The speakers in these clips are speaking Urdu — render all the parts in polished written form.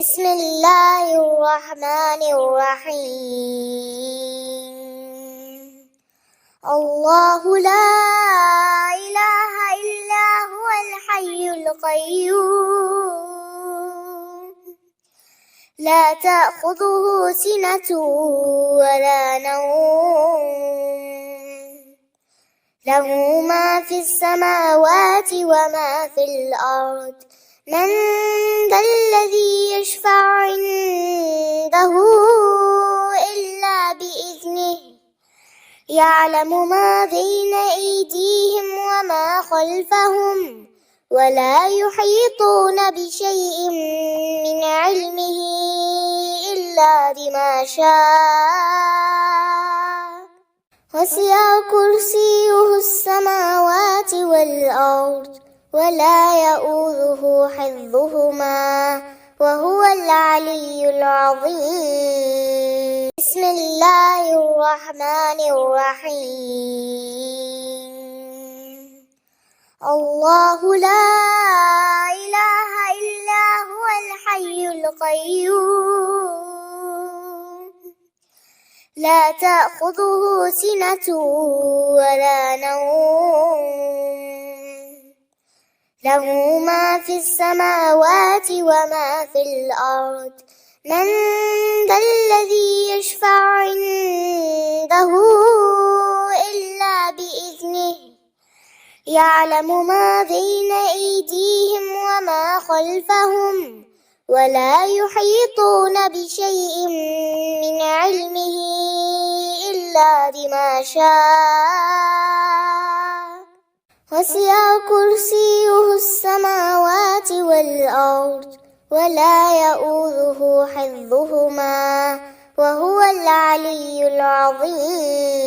بسم الله الرحمن الرحيم. الله لا إله إلا هو الحي القيوم لا تأخذه سنة ولا نوم له ما في السماوات وما في الأرض من ذا الذي يشفع عنده إلا بإذنه يعلم ما بين أيديهم وما خلفهم ولا يحيطون بشيء من علمه إلا بما شاء وسع كرسيه السماوات والأرض ولا يؤوده حفظهما وهو العلي العظيم. بسم الله الرحمن الرحيم. الله لا إله إلا هو الحي القيوم لا تأخذه سنة ولا نوم له ما في السماوات وما في الأرض من ذا الذي يشفع عنده إلا بإذنه يعلم ما بين أيديهم وما خلفهم ولا يحيطون بشيء من علمه إلا بما شاء وسع كرسيه السماوات والأرض ولا يؤوده حفظهما وهو العلي العظيم.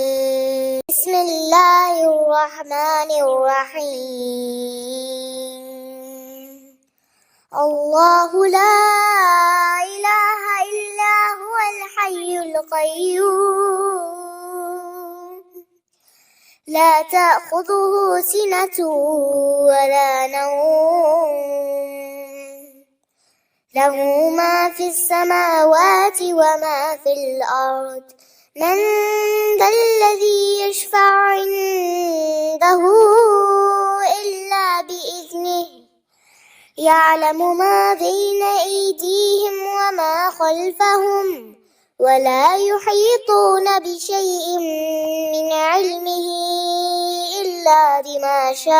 بسم الله الرحمن الرحيم. الله لا إله إلا هو الحي القيوم لا تأخذه سنة ولا نوم له ما في السماوات وما في الأرض من ذا الذي يشفع عنده إلا بإذنه يعلم ما بين أيديهم وما خلفهم ولا يحيطون بشيء من علمه إلا بما شاء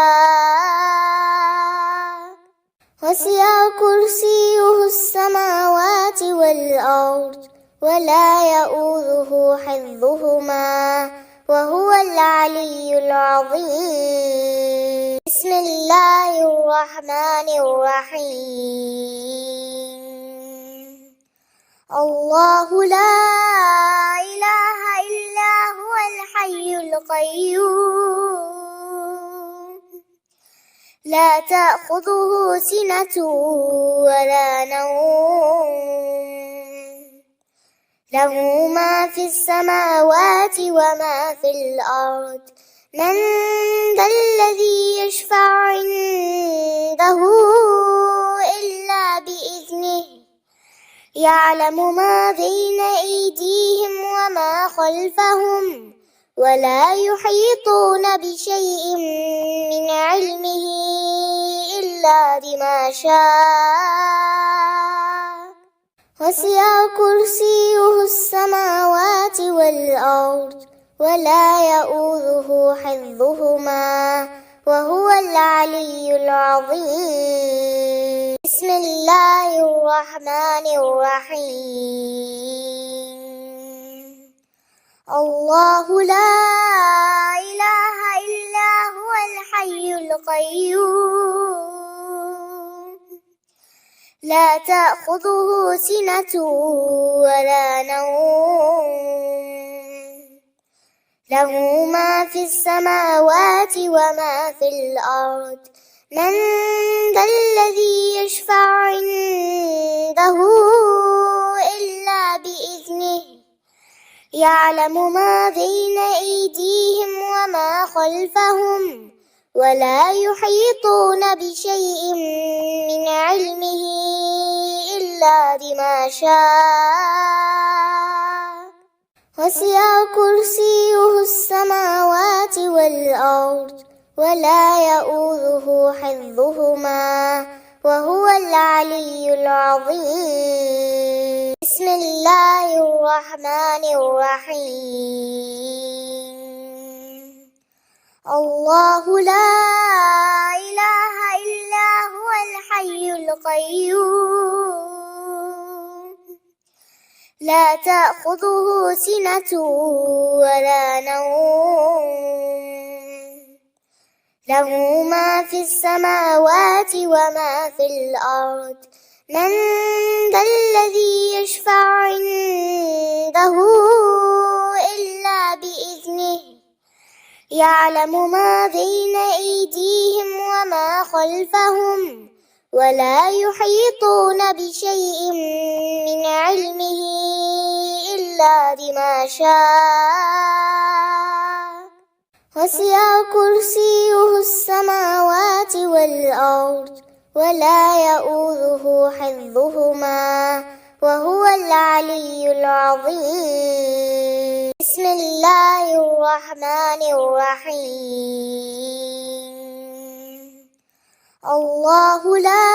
وسع كرسيه السماوات والأرض ولا يؤوده حفظهما وهو العلي العظيم. بسم الله الرحمن الرحيم. الله لا إله إلا هو الحي القيوم لا تأخذه سنة ولا نوم له ما في السماوات وما في الأرض من ذا الذي يشفع عنده إلا بإذنه يعلم ما بين أيديهم وما خلفهم ولا يحيطون بشيء من علمه إلا بما شاء وسع كرسيه السماوات والأرض ولا يؤوده حفظهما وهو العلي العظيم. بسم الله الرحمن الرحيم. الله لا إله إلا هو الحي القيوم لا تأخذه سنة ولا نوم له ما في السماوات وما في الأرض من ذا الذي يشفع عنده إلا بإذنه يعلم ما بين أيديهم وما خلفهم ولا يحيطون بشيء من علمه إلا بما شاء وسع كرسيه السماوات والأرض ولا يئوده حفظهما وهو العلي العظيم بسم الله الرحمن الرحيم الله لا إله إلا هو الحي القيوم لا تأخذه سنة ولا نوم له ما في السماوات وما في الأرض من ذا الذي يشفع عنده إلا بإذنه يعلم ما بين أيديهم وما خلفهم ولا يحيطون بشيء من علمه إلا بما شاء وسع كرسيه السماوات والأرض ولا يئوده حفظهما وهو العلي العظيم بسم الله الرحمن الرحيم الله لا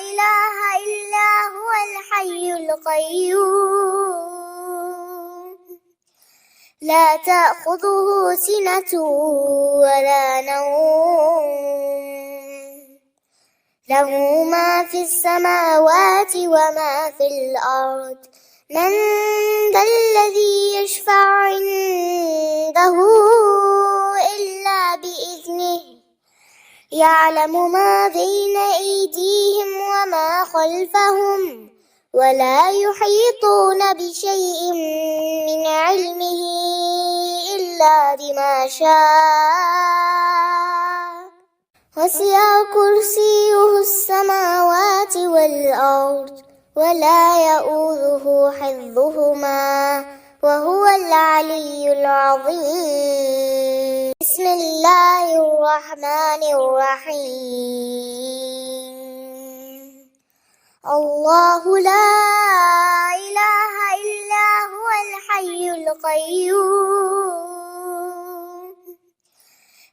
إله إلا هو الحي القيوم لا تأخذه سنة ولا نوم له ما في السماوات وما في الأرض من ذا الذي يشفع عنده إلا بإذنه يعلم ما بين أيديهم وما خلفهم ولا يحيطون بشيء من علمه إلا بما شاء وسع كرسيه السماوات والأرض ولا يئوده حفظهما وهو العلي العظيم بسم الله الرحمن الرحيم الله لا إله إلا هو الحي القيوم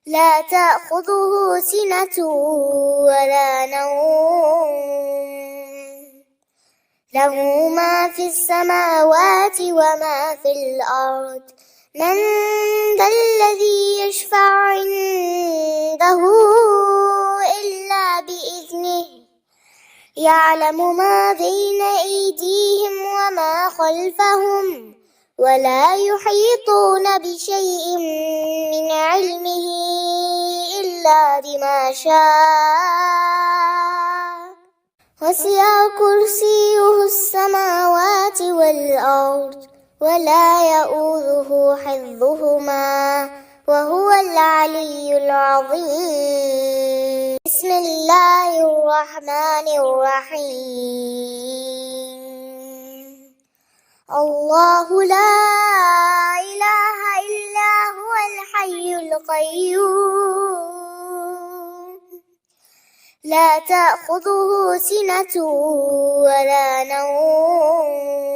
لا تأخذه سنة ولا نوم له ما في السماوات وما في الأرض من ذا الذي يشفع عنده إلا بإذنه يعلم ما بين أيديهم وما خلفهم ولا يحيطون بشيء من علمه إلا بما شاء وسع كرسيه السماوات والأرض ولا يئوده حفظهما وهو العلي العظيم بسم الله الرحمن الرحيم الله لا إله إلا هو الحي القيوم لا تأخذه سنة ولا نوم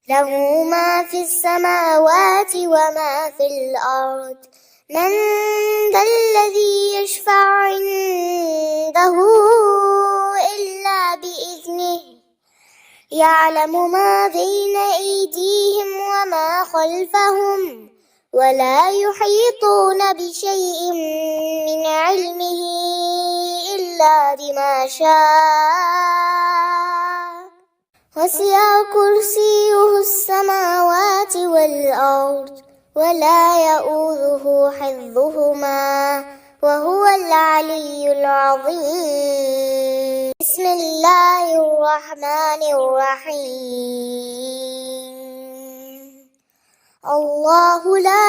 له ما في السماوات وما في الأرض من ذا الذي يشفع عنده إلا بإذنه يعلم ما بين أيديهم وما خلفهم ولا يحيطون بشيء من علمه إلا بما شاء وسع كرسيه السماوات والأرض ولا يئوده حفظهما وهو العلي العظيم بسم الله الرحمن الرحيم الله لا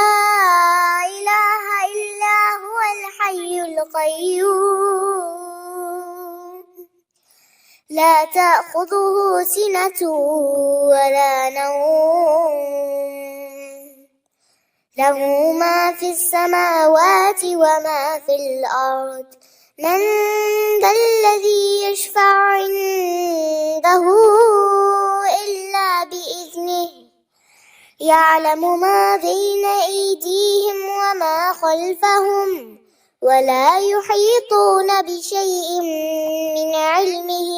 إله إلا هو الحي القيوم لا تأخذه سنة ولا نوم له ما في السماوات وما في الأرض من ذا الذي يشفع عنده إلا بإذنه يعلم ما بين أيديهم وما خلفهم ولا يحيطون بشيء من علمه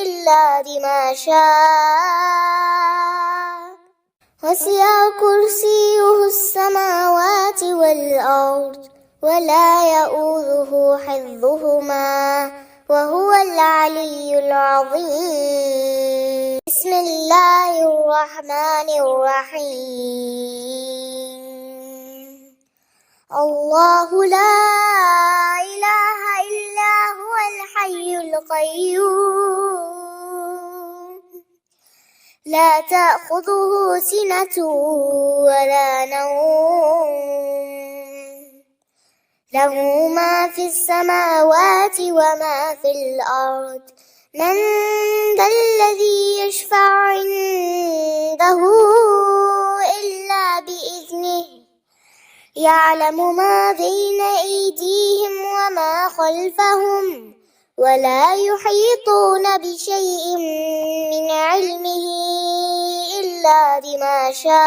إلا بما شاء وسع كرسيه السماوات والأرض ولا يؤوده حفظهما وهو العلي العظيم بسم الله الرحمن الرحيم الله لا إله إلا هو الحي القيوم لا تأخذه سنة ولا نوم له ما في السماوات وما في الأرض من ذا الذي يشفع عنده إلا بإذنه يعلم ما بين أيديهم وما خلفهم ولا يحيطون بشيء من علمه إلا بما شاء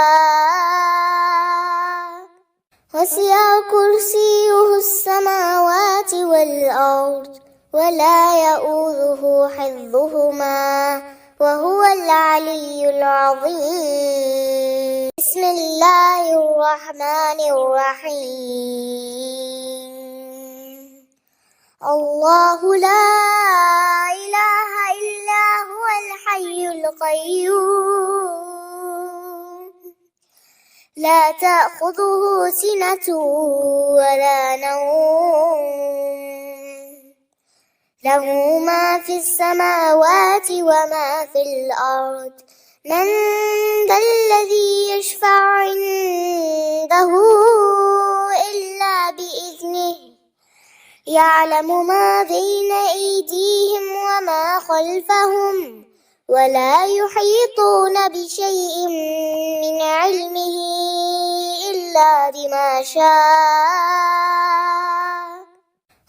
وسع كرسيه السماوات والأرض ولا يؤوده حفظهما وهو العلي العظيم بسم الله الرحمن الرحيم الله لا إله إلا هو الحي القيوم لا تأخذه سنة ولا نوم له ما في السماوات وما في الأرض من ذا الذي يشفع عنده إلا بإذنه يعلم ما بين أيديهم وما خلفهم ولا يحيطون بشيء من علمه إلا بما شاء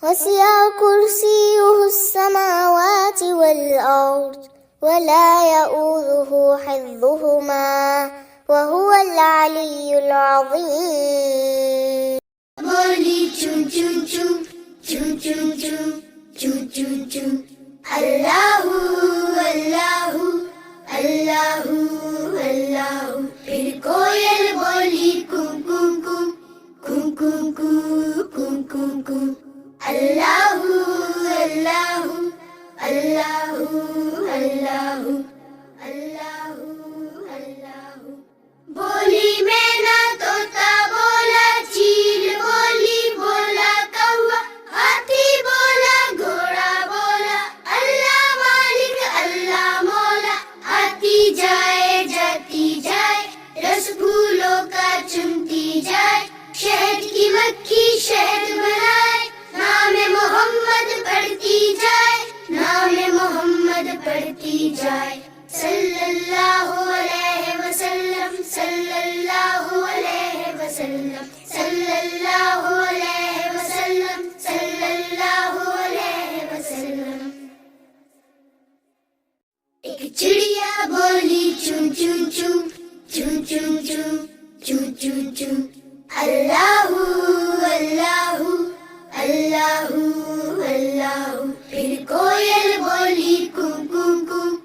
وسع كرسيه السماوات والأرض ولا يؤوده حفظهما وهو العلي العظيم بولی چون چون چون چون چون چون چون چون چون اللہ اللہ اللہ اللہ پھر کوئل بولی کم کم کم کم کم کم کم کم کم اللہ اللہ اللہ اللہ اللہ اللہ بولی میں نہ طوطا بولا چیل بولی بولا کوا ہاتھی بولا گھوڑا بولا اللہ مالک اللہ مولا آتی جائے جاتی جائے رس پھولوں کا چنتی جائے شہد کی مکھی شہد بنائے نام محمد پڑھتی جائے نام محمد پڑھتی جائے صلی اللہ علیہ وسلم صلی اللہ علیہ وسلم صلی اللہ علیہ وسلم صلی اللہ علیہ وسلم ایک چڑیا بولی چون چون چون چون چون چون چون چون چون اللہ اللہ اللہ اللہ پھر کوئل بولی کم کم کم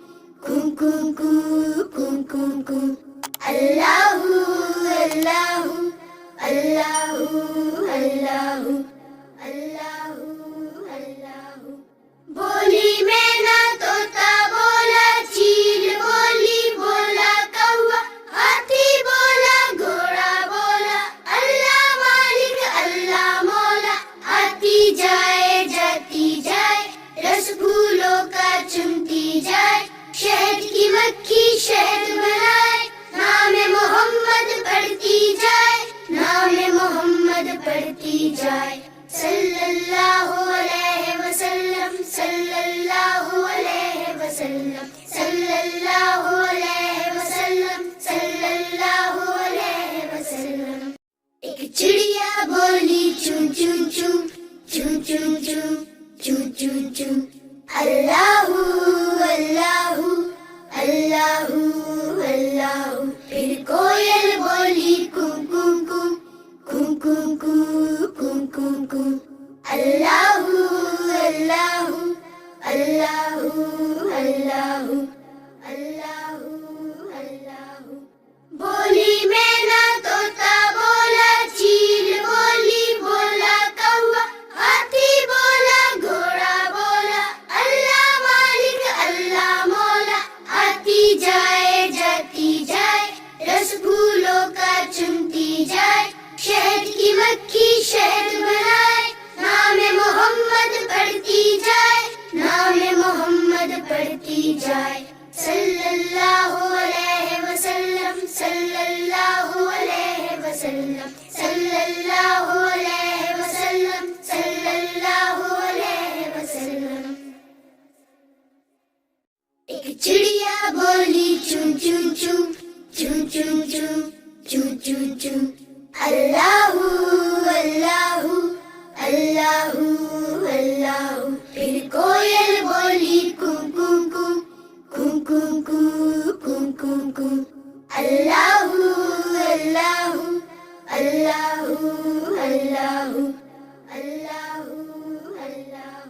کم کم کم کم کم کم اللہ اللہ اللہ اللہ اللہ اللہ بولی میں نہ طوطا بولا چیل بولی بولا کوا ہاتھی بولا گھوڑا بولا اللہ مالک اللہ مولا آتی جائے جاتی جائے رس پھولوں کا چنتی جائے شہد کی مکھی شہد بنائے نام محمد پڑھتی جائے نام محمد پڑھتی جائے صلی اللہ علیہ وسلم صلی اللہ علیہ وسلم صلی اللہ علیہ وسلم صلی اللہ علیہ وسلم بڑھتی جائے صلی اللہ علیہ وسلم صلی اللہ علیہ وسلم صلی اللہ علیہ وسلم صلی اللہ علیہ وسلم ایک چڑیا بولی چون چون چون چون چون چون چون چون چون اللہ اللہ اللہ اللہ پھر کوئل بولی کوں کوں کوں کوں کوں کوں کوں کوں کوں اللہ اللہ اللہ اللہ اللہ اللہ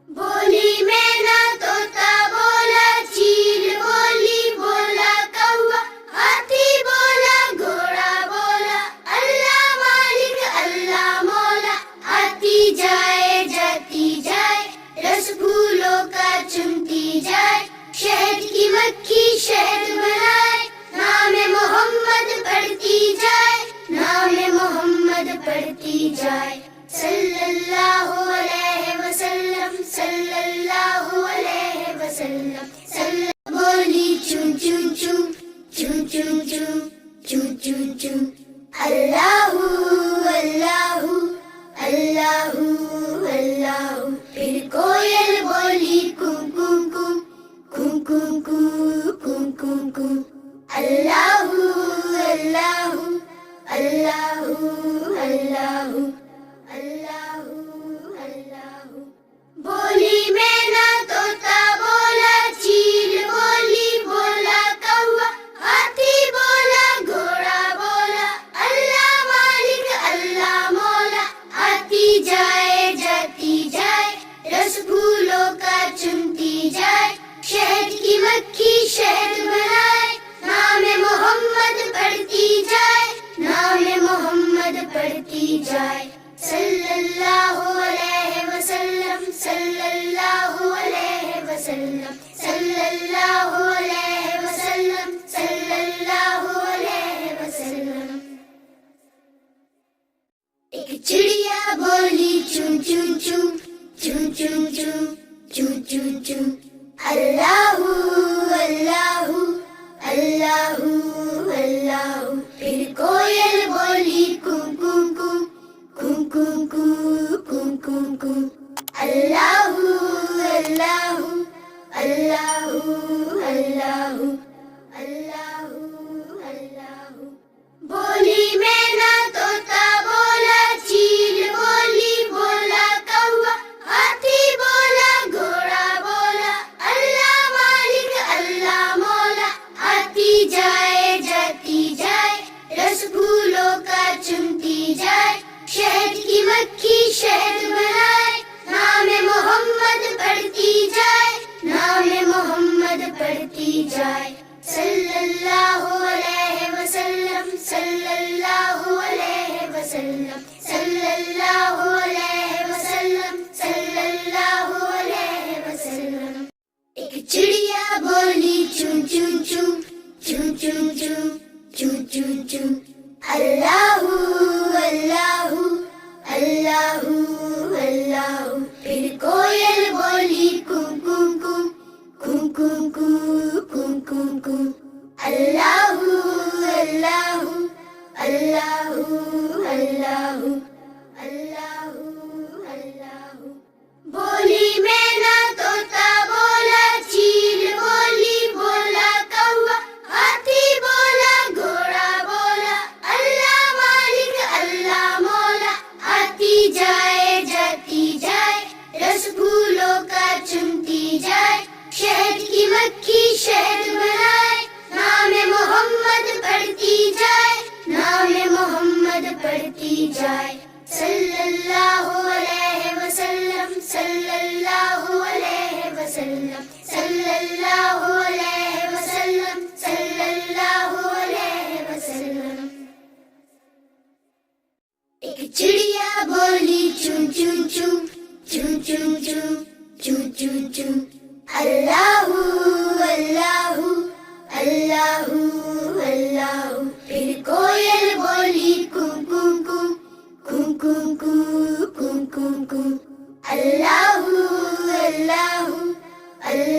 بولی مینا طوطا بولا چیل بولی بولا کوا ہاتھی بولا گھوڑا بولا اللہ مالک اللہ مولا آتی جائے جاتی جائے رس پھولوں کا چنتی جائے شہد کی مکھی شہد بنائے نام محمد پڑھتی جائے نام محمد پڑھتی جائے صلی اللہ علیہ وسلم صلی اللہ علیہ وسلم صلی بولی چون چون چون چون چون چون چون چون چون اللہ اللہ اللہ اللہ پھر کوئل بولی کوں کوں کوں کوں کوں کوں کوں کوں کوں اللہ اللہ اللہ اللہ اللہ اللہ بولی مینا طوطا بولا چیل بولی بولا کوا ہاتھی بولا گھوڑا بولا اللہ مالک اللہ مولا آتی جائے جاتی جائے رس پھولوں کا چنتی جائے شہد کی مکھی شہد بنائے نام محمد پڑھتی جائے نام محمد پڑھتی جائے صلی اللہ علیہ وسلم صلی اللہ علیہ وسلم صلی اللہ علیہ وسلم صلی اللہ علیہ وسلم ایک چڑیا بولی چون چون چون چون چون چون چون چون چون اللہ اللہ اللہ اللہ پھر کوئل بولی کوں کوں کوں کوں کوں کوں کوں کوں کوں اللہ اللہ اللہ اللہ اللہ اللہ بولی مینا طوطا بولا چیل بولی بولا کوا ہاتھی بولا گھوڑا بولا اللہ مالک اللہ مولا آتی جائے جاتی جائے رس پھولوں کا چنتی جائے شہد کی مکھی شہد بنائے نام محمد پڑھتی جائے نام محمد پڑھتی جائے صلی اللہ علیہ وسلم صلی اللہ علیہ وسلم صلی اللہ علیہ وسلم صلی اللہ علیہ وسلم ایک چڑیا بولی چون چون چون چون چون چون چون چون چون اللہ اللہ اللہ اللہ پھر کوئل بولی کوں کوں کوں کوں کوں کوں کوں کوں کوں اللہ اللہ اللہ اللہ اللہ اللہ بولی مینا طوطا بولا چیل بولی بولا کوا ہاتھی بولا گھوڑا بولا اللہ مالک اللہ مولا آتی جائے جاتی جائے رس پھولوں کا چنتی جائے شہد کی مکھی شہد بنائے نام محمد پڑھتی جائے نام محمد پڑھتی جائے صلی اللہ علیہ وسلم صلی اللہ علیہ وسلم صلی اللہ علیہ وسلم صلی اللہ علیہ وسلم ایک چڑیا بولی چون چون چون چون چون چون چون چون چون اللہ اللہ اللہ اللہ پھر کوئل بولی کوں کوں کوں کوں کوں کوں کوں کوں کوں اللہ اللہ اللہ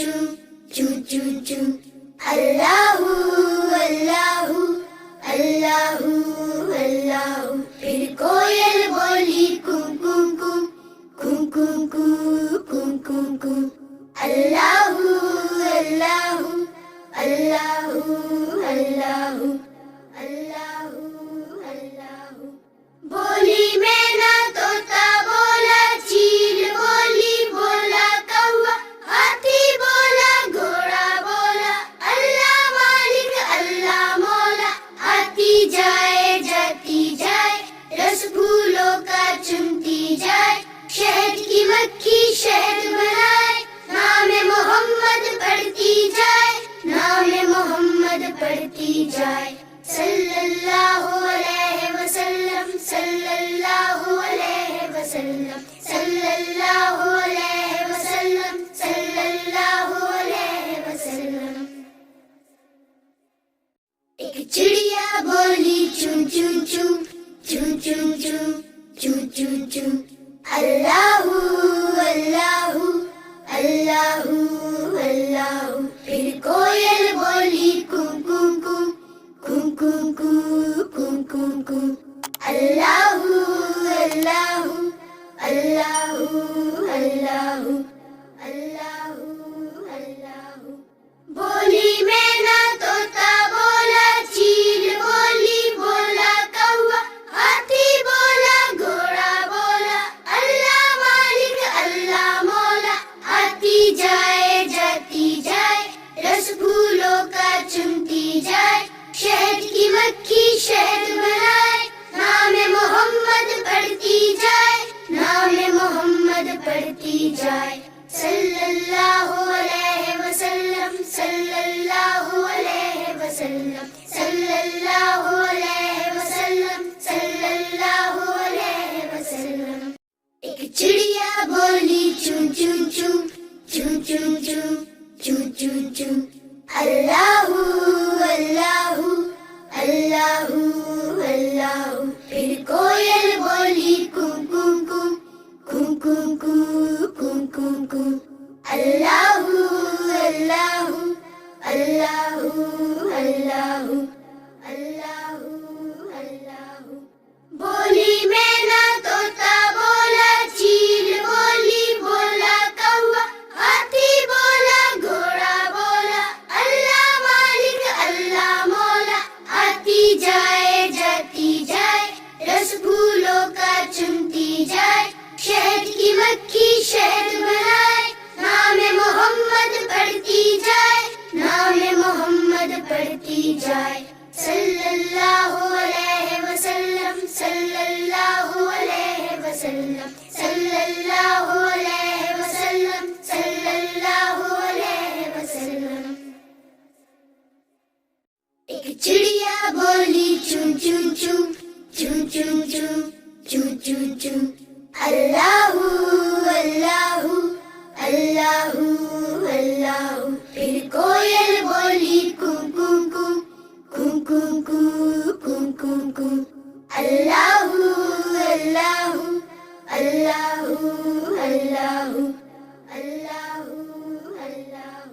choo choo choo. Allahu Allahu Allahu Allahu. پھر کوئل بولی کوں کوں کوں کوں کوں کوں کوں کوں کوں. Allahu Allahu Allahu Allahu Allahu Allahu. بولی مینا طوطا بولا چیل بولی بولا کوا ہاتھی بولا گھوڑا بولا اللہ مالک اللہ مولا. آتی جائے جاتی جائے رس پھولوں کا چنتی جائے شہد کی مکھی شہد بنائے نام محمد پڑھتی جائے نام محمد پڑھتی جائے. صلی اللہ علیہ وسلم صلی اللہ علیہ وسلم صلی اللہ علیہ وسلم صلی اللہ علیہ وسلم. ایک چڑیا بولی چون چون چون چون چون چون چون چون چون. اللہ اللہ اللہ اللہ. پھر کوئل بولی کوں کوں کوں کوں کوں کوں کوں کوں کوں. اللہ اللہ اللہ اللہ اللہ اللہ. بولی مینا طوطا بولا چیل بولی بولا کوا ہاتھی بولا گھوڑا بولا اللہ مالک اللہ مولا. آتی جائے جاتی جائے رس پھولوں کا چنتی جائے شہد کی مکھی شہد بنائے نام محمد پڑھتی جائے نام محمد پڑھتی جائے. صلی اللہ علیہ وسلم صلی اللہ علیہ وسلم صلی اللہ علیہ وسلم صلی اللہ علیہ وسلم. ایک چڑیا بولی چون چون چون چون چون چون چون چون چون. اللہ اللہ اللہ اللہ. پھر کوئل بولی کوں کوں کوں کوں کوں کوں کوں کوں کوں. اللہ اللہ اللہ اللہ اللہ اللہ. بولی مینا طوطا بولا چیل بولی بولا کوا ہاتھی بولا گھوڑا بولا اللہ مالک اللہ مولا. آتی جائے جاتی جائے رس پھولوں کا چنتی جائے شہد کی مکھی شہد بنائے نام محمد پڑھتی جائے نام محمد پڑھتی جائے. صلی اللہ علیہ وسلم صلی اللہ علیہ وسلم صلی اللہ علیہ وسلم صلی اللہ علیہ وسلم. ایک چڑیا بولی چون چون چون چون چون چون چون چون چون. اللہ اللہ اللہ اللہ. پھر کوئل بولی کوں کوں کوں کوں کوں کوں کوں کوں کوں. اللہ اللہ اللہ اللہ اللہ اللہ.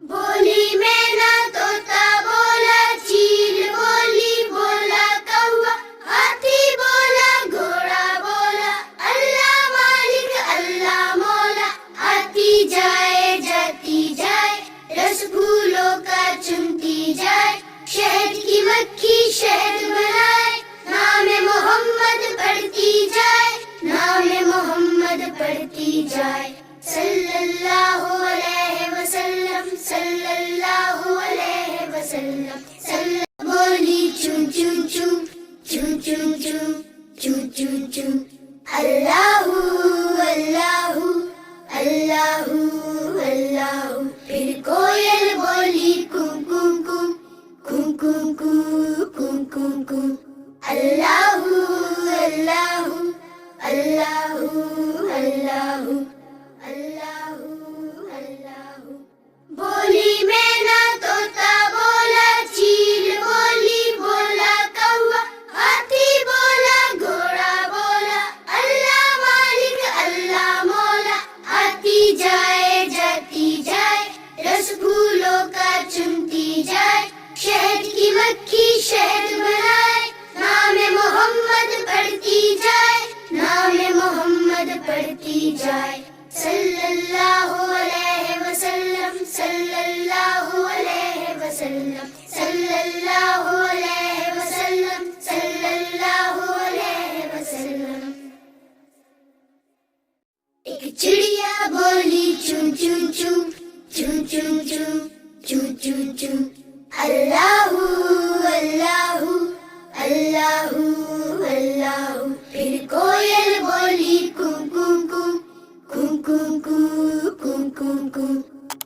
بولی مینا طوطا بولا چیل بولی بولا کوا ہاتھی بولا گھوڑا بولا اللہ مالک اللہ مولا. آتی جائے جاتی جائے رس پھولوں کا چنتی جائے شہد کی مکھی شہد بنائے نام محمد پڑھتی جائے نام محمد پڑھتی جائے. صلی اللہ علیہ وسلم صلی اللہ علیہ وسلم صلی. بولی چون چون چون چون چون چون چون چون چون. اللہ اللہ اللہ اللہ. پھر کوئل بولی کوں کوں کوں کوں کوں کوں کوں کوں کوں. اللہ اللہ اللہ اللہ اللہ اللہ. بولی مینا طوطا بولا چیل بولی بولا کوا ہاتھی بولا گھوڑا بولا اللہ مالک اللہ مولا. آتی جائے جاتی جائے رس پھولوں کا چنتی جائے، شہد کی مکھی شہد بنائے، نام محمد پڑھتی جائے، نام محمد پڑھتی جائے، صلی اللہ علیہ وسلم، صلی اللہ علیہ وسلم، صلی اللہ علیہ وسلم، صلی اللہ علیہ وسلم۔ ایک چڑیا بولی چون چون چون، چون چون چون، چون چون چون، اللہ اللہ اللہ اللہ۔ پھر کوئل بولی کون کون کون، کون کون کون، کون کون کون،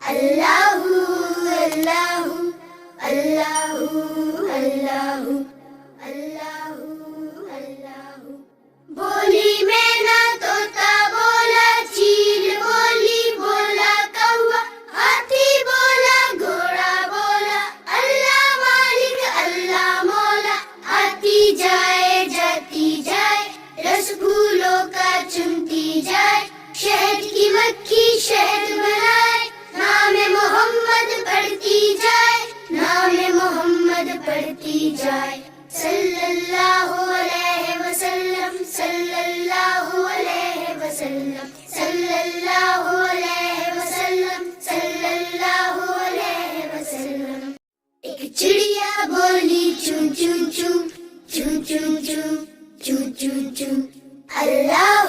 اللہ اللہ اللہ اللہ اللہ اللہ۔ بولی مینا طوطا بولا، چیل بولی بولا کوا، ہاتھی بولا گھوڑا بولا، اللہ مالک اللہ مولا۔ آتی جائے جاتی جائے، رس پھولوں کا چنتی جائے، شہد کی مکھی شہد بنائے، نام محمد پڑھتی جائے، نام محمد پڑھتی جائے، صلی اللہ علیہ وسلم، صلی اللہ علیہ وسلم، صلی اللہ علیہ وسلم، صلی اللہ علیہ وسلم۔ ایک چڑیا بولی چون چون چون، چون چون چون، چون چون چون، اللہ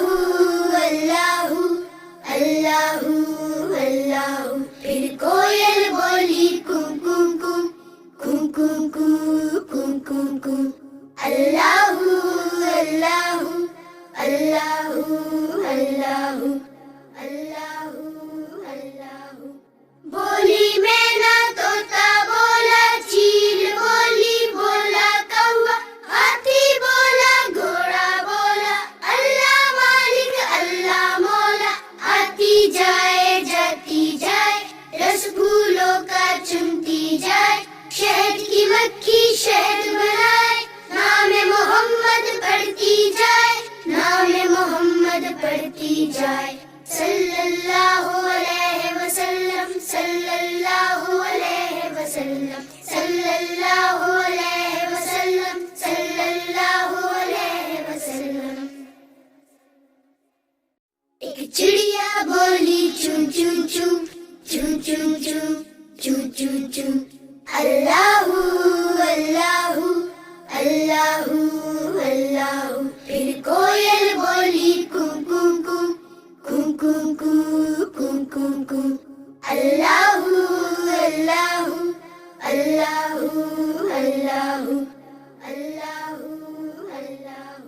اللہ اللہ اللہ۔ پھر کوئل بولی کون کون کون، کون کون کون، کون کون کون، اللہ اللہ اللہ اللہ اللہ اللہ۔ بولی مینا طوطا بولا، چیل بولی بولا کوا، ہاتھی بولا گھوڑا بولا، اللہ مالک اللہ مولا۔ آتی جائے جاتی جائے، رس پھولوں کا چنتی جائے، شہد کی مکھی شہد بنائے، نام محمد پڑھتی جائے، نام محمد پڑھتی جائے، صلی اللہ علیہ وسلم، صلی اللہ علیہ وسلم، صلی اللہ علیہ وسلم، صلی اللہ علیہ وسلم۔ ایک چڑیا بولی چون چون چون، چون چون چون، چون چون چون، اللہ اللہ اللہ اللہ۔ پھر کوئل بولی کون کون کون، کون کون کون، کون کون کون، اللہ اللہ اللہ اللہ اللہ اللہ۔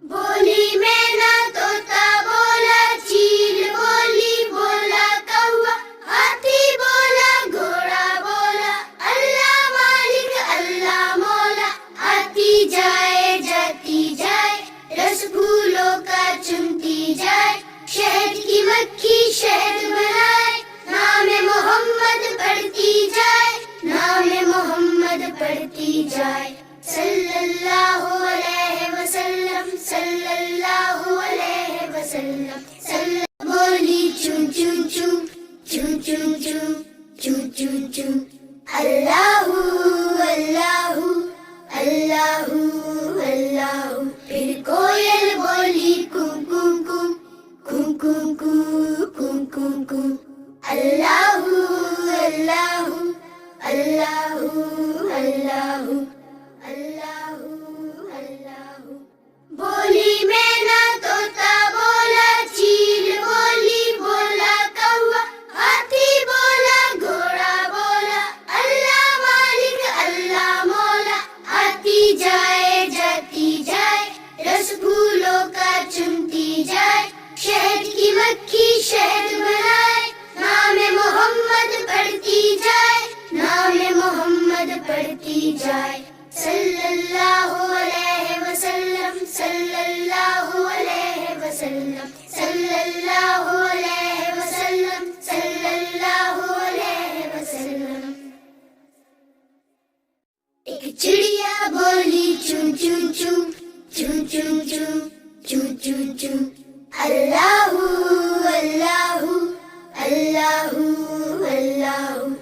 بولی مینا طوطا بولا، چیل بولی بولا کوا، ہاتھی بولا گھوڑا بولا، اللہ مالک اللہ مولا۔ آتی جائے جاتی جائے، رس پھولوں کا چنتی جائے، شہد کی مکھی شہد بنائے، نام محمد پڑھتی جائے، نام محمد پڑھتی جائے، صلی اللہ علیہ وسلم، صلی اللہ علیہ وسلم، صلی۔ بولی چون چون چون، چون چون چون، چون چون چون، اللہ اللہ اللہ اللہ۔ پھر کوئل بولی کون کون کون، کون کون کون، کون کون کون، اللہ اللہ اللہ اللہ اللہ اللہ۔ بولی مینا طوطا بولا، چیل بولی بولا کوا، ہاتھی بولا گھوڑا بولا، اللہ مالک اللہ مولا۔ آتی جائے جاتی جائے، رس پھولوں کا چنتی جائے، شہد کی مکھی شہد بنائے، نام محمد پڑھتی جائے، نام محمد پڑھتی جائے، صلی اللہ علیہ وسلم، صلی اللہ علیہ وسلم، صلی اللہ علیہ وسلم، صلی اللہ علیہ وسلم۔ ایک چڑیا بولی چون چون چون، چون چون چون، چون چون چون، اللہ اللہ اللہ اللہ۔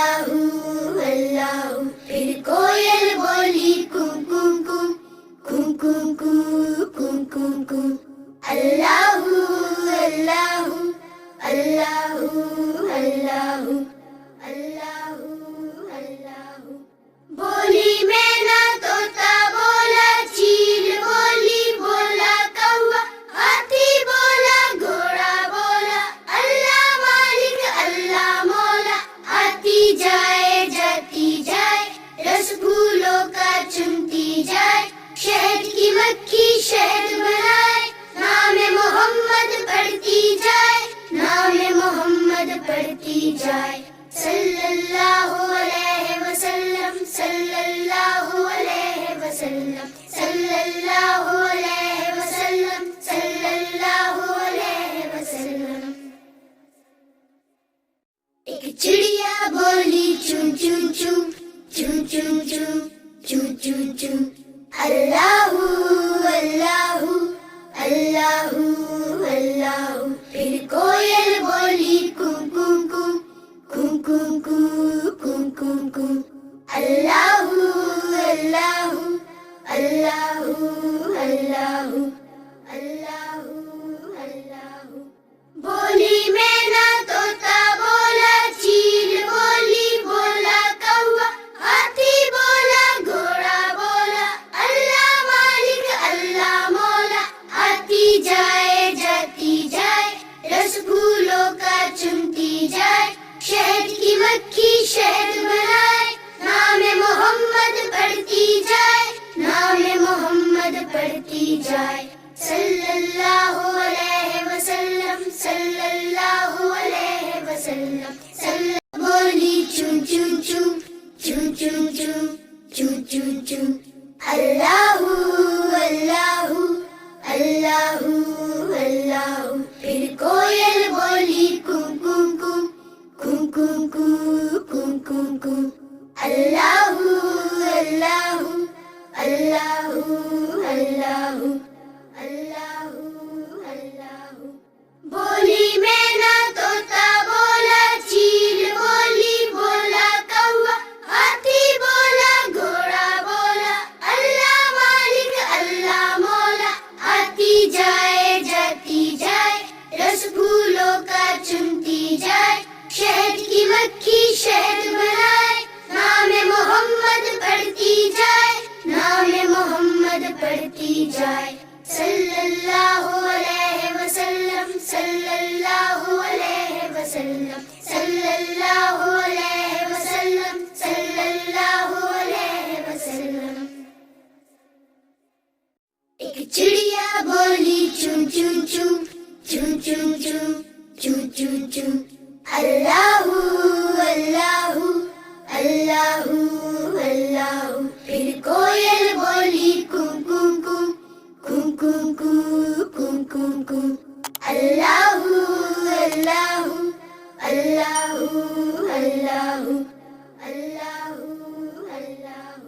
اللہ اللہ، پھر کوئل بولی کم کم کم کم کم کم کم کم کم، اللہ اللہ اللہ اللہ اللہ اللہ۔ بولی مینا طوطا بولا چیل بولی بولا کوا، ہاتھی بولا گھوڑا بولا، اللہ مالک اللہ مولا، آتی جائے جاتی جائے، رس پھولوں کا چنتی جائے، شہد کی مکھی شہد بنائے، نام محمد پڑھتی جائے، نام محمد پڑھتی جائے، صلی اللہ علیہ وسلم صلی اللہ علیہ وسلم صلی اللہ علیہ وسلم صلی اللہ علیہ وسلم۔ ایک چڑیا بولی چون چون چون چون چون چون چون چون چون، اللہ اللہ اللہ اللہ، پھر کوئل بولی کم کم کم کم کم کم کم کم کم، اللہ اللہ اللہ اللہ اللہ اللہ۔ بولی مینا طوطا بولا چیل بولی بولا کوا، ہاتھی بولا گھوڑا بولا، اللہ مالک اللہ مولا، آتی جائے جاتی جائے، رس پھولوں کا چنتی جائے، شہد کی مکھی شہد بنائے، نام محمد پڑھتی جائے، نام محمد پڑھتی جائے، صلی اللہ علیہ وسلم صلی اللہ علیہ وسلم صلی۔ بولی چون چون چون چون چون چون چون چون چون، اللہ اللہ اللہ اللہ، پھر کوئل بولی کم کم کم کم کم کم کم کم کم، اللہ اللہ اللہ اللہ اللہ اللہ۔ بولی مینا طوطا بولا چیل بولی بولا کوا، ہاتھی بولا گھوڑا بولا، اللہ مالک اللہ مولا، آتی جائے جاتی جائے، رس پھولوں کا چنتی جائے، شہد کی مکھی شہد بنائے، نام محمد پڑھتی جائے، نام محمد پڑھتی جائے، صلی اللہ علیہ وسلم صلی اللہ علیہ وسلم صلی اللہ علیہ وسلم صلی اللہ علیہ وسلم۔ ایک چڑیا بولی چون چون چون چون چون چون چون چون چون، اللہ اللہ اللہ اللہ، پھر کوئل بولی کم کم کم کم کم کم کم کم کم، اللہ اللہ اللہ اللہ اللہ اللہ۔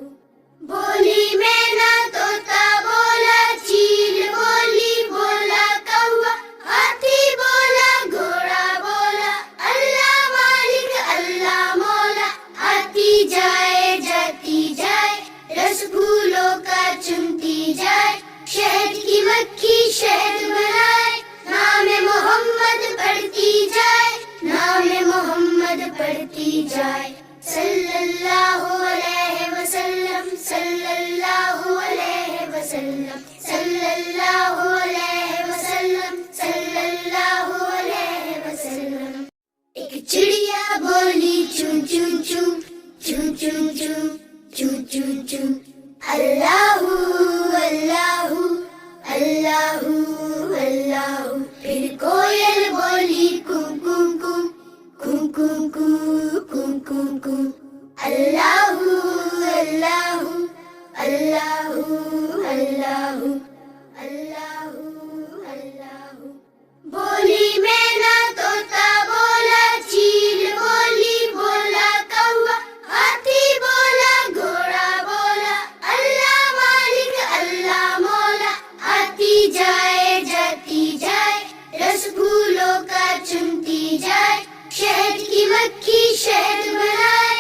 بولی مینا طوطا بولا چیل بولی بولا کوا، ہاتھی بولا گھوڑا بولا، اللہ مالک اللہ مولا، آتی جائے جاتی جائے، رس پھولوں کا چنتی جائے، شہد کی مکھی شہد بنائے، نام محمد پڑھتی جائے، نام محمد پڑھتی جائے، صلی اللہ علیہ وسلم صلی اللہ علیہ وسلم صلی اللہ علیہ وسلم صلی اللہ علیہ وسلم۔ ایک چڑیا بولی چون چون چون چون چون چون چون چون چون، اللہ اللہ اللہ اللہ، پھر کوئل بولی کم کم کم کم کم کم کم کم کم، اللہ اللہ اللہ اللہ اللہ اللہ۔ بولی مینا طوطا بولا چیل بولی بولا کوا، ہاتھی بولا گھوڑا بولا، اللہ مالک اللہ مولا، آتی جائے جاتی جائے، رس پھولوں کا چنتی جائے، شہد کی مکھی شہد بنائے،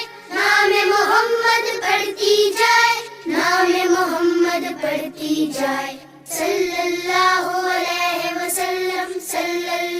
کی جائے. صلی اللہ علیہ وسلم، صلی اللہ